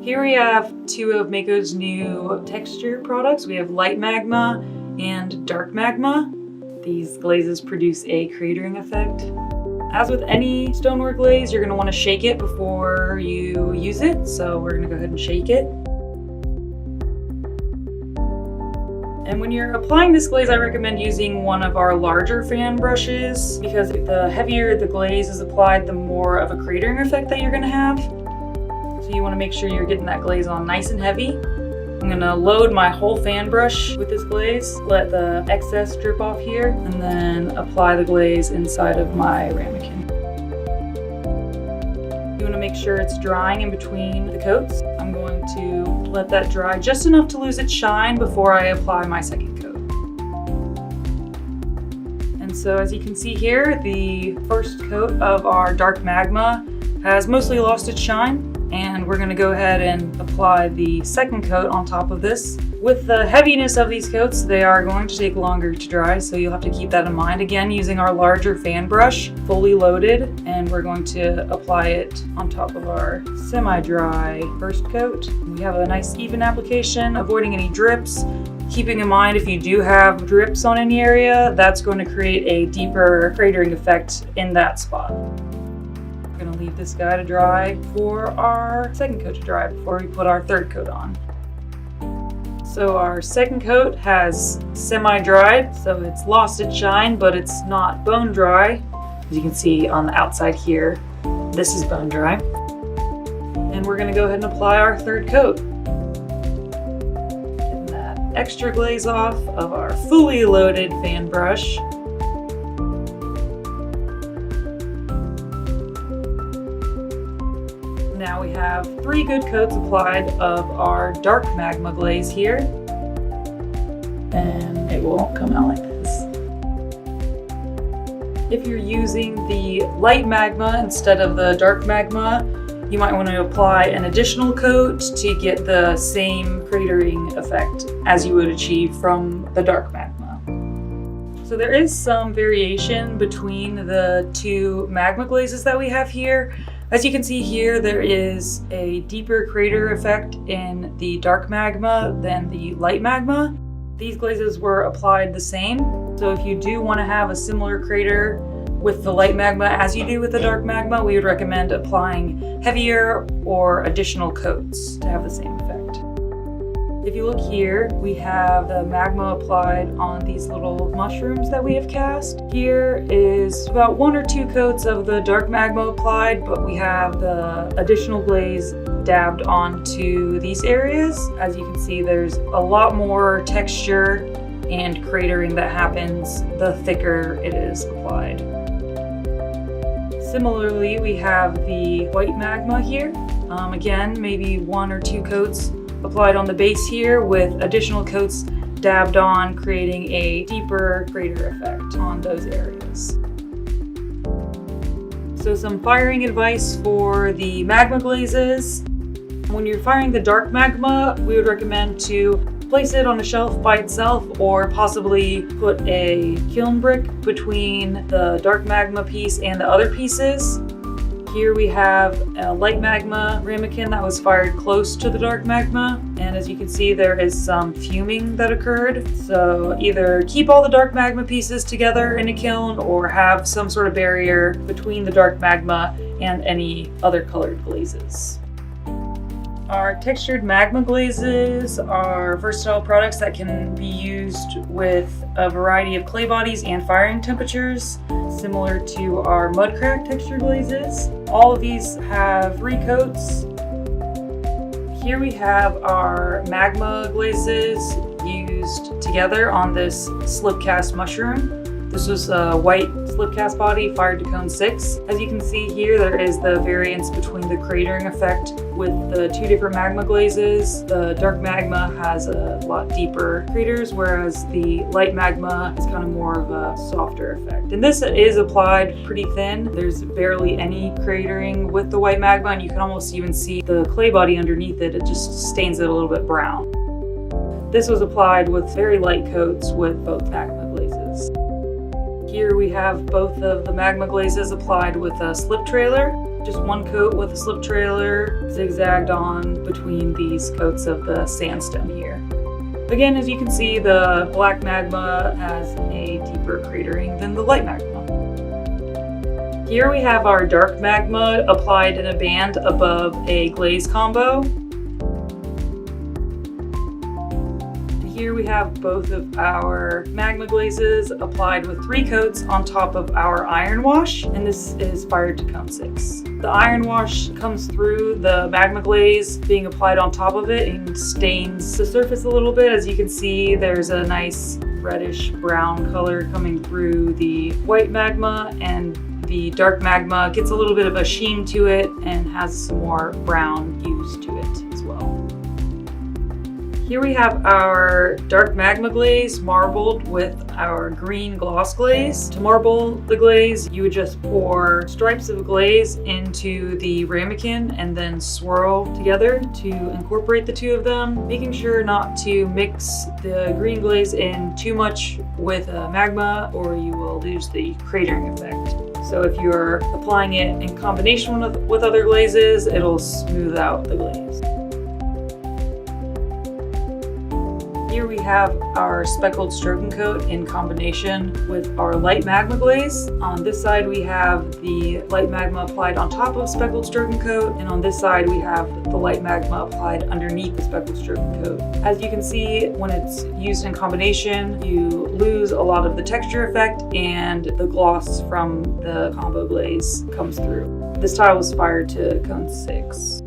Here we have two of Mako's new texture products. We have light magma and dark magma. These glazes produce a cratering effect. As with any stoneware glaze, you're going to want to shake it before you use it. So we're going to go ahead and shake it. And when you're applying this glaze, I recommend using one of our larger fan brushes because the heavier the glaze is applied, the more of a cratering effect that you're going to have. So you want to make sure you're getting that glaze on nice and heavy. I'm going to load my whole fan brush with this glaze, let the excess drip off here, and then apply the glaze inside of my ramekin. You want to make sure it's drying in between the coats. I'm going to let that dry just enough to lose its shine before I apply my second coat. And so as you can see here, the first coat of our dark magma has mostly lost its shine. And we're going to go ahead and apply the second coat on top of this. With the heaviness of these coats, they are going to take longer to dry, so you'll have to keep that in mind. Again, using our larger fan brush, fully loaded, and we're going to apply it on top of our semi-dry first coat. We have a nice even application, avoiding any drips. Keeping in mind, if you do have drips on any area, that's going to create a deeper cratering effect in that spot. We're going to leave this guy to dry for our second coat to dry before we put our third coat on. So our second coat has semi-dried, so it's lost its shine, but it's not bone dry. As you can see on the outside here, this is bone dry. And we're going to go ahead and apply our third coat. Getting that extra glaze off of our fully loaded fan brush. Now we have 3 good coats applied of our dark magma glaze here. And it won't come out like this. If you're using the light magma instead of the dark magma, you might want to apply an additional coat to get the same cratering effect as you would achieve from the dark magma. So there is some variation between the two magma glazes that we have here. As you can see here, there is a deeper crater effect in the dark magma than the light magma. These glazes were applied the same, so if you do want to have a similar crater with the light magma as you do with the dark magma, we would recommend applying heavier or additional coats to have the same effect. If you look here, we have the magma applied on these little mushrooms that we have cast. Here is about 1 or 2 coats of the dark magma applied, but we have the additional glaze dabbed onto these areas. As you can see, there's a lot more texture and cratering that happens the thicker it is applied. Similarly, we have the white magma here. Again, maybe 1 or 2 coats applied on the base here with additional coats dabbed on, creating a deeper crater effect on those areas. So some firing advice for the magma glazes. When you're firing the dark magma, we would recommend to place it on a shelf by itself or possibly put a kiln brick between the dark magma piece and the other pieces. Here we have a light magma ramekin that was fired close to the dark magma, and as you can see, there is some fuming that occurred. So either keep all the dark magma pieces together in a kiln or have some sort of barrier between the dark magma and any other colored glazes. Our textured magma glazes are versatile products that can be used with a variety of clay bodies and firing temperatures, similar to our mud crack texture glazes. All of these have 3 coats. Here we have our magma glazes used together on this slip cast mushroom. This was a white slip cast body fired to cone 6. As you can see here, there is the variance between the cratering effect with the 2 different magma glazes. The dark magma has a lot deeper craters, whereas the light magma is kind of more of a softer effect. And this is applied pretty thin. There's barely any cratering with the white magma, and you can almost even see the clay body underneath it. It just stains it a little bit brown. This was applied with very light coats with both magma glazes. Here we have both of the magma glazes applied with a slip trailer. Just one coat with a slip trailer zigzagged on between these coats of the sandstone here. Again, as you can see, the black magma has a deeper cratering than the light magma. Here we have our dark magma applied in a band above a glaze combo. Here we have both of our magma glazes applied with 3 coats on top of our iron wash, and this is fired to cone 6. The iron wash comes through the magma glaze being applied on top of it and stains the surface a little bit. As you can see, there's a nice reddish brown color coming through the white magma, and the dark magma gets a little bit of a sheen to it and has some more brown hues to it as well. Here we have our dark magma glaze marbled with our green gloss glaze. To marble the glaze, you would just pour stripes of glaze into the ramekin and then swirl together to incorporate the two of them, making sure not to mix the green glaze in too much with magma or you will lose the cratering effect. So if you're applying it in combination with other glazes, it'll smooth out the glaze. Here we have our speckled stroking coat in combination with our light magma glaze. On this side we have the light magma applied on top of speckled stroking coat, and on this side we have the light magma applied underneath the speckled stroking coat. As you can see, when it's used in combination, you lose a lot of the texture effect and the gloss from the combo glaze comes through. This tile was fired to cone 6.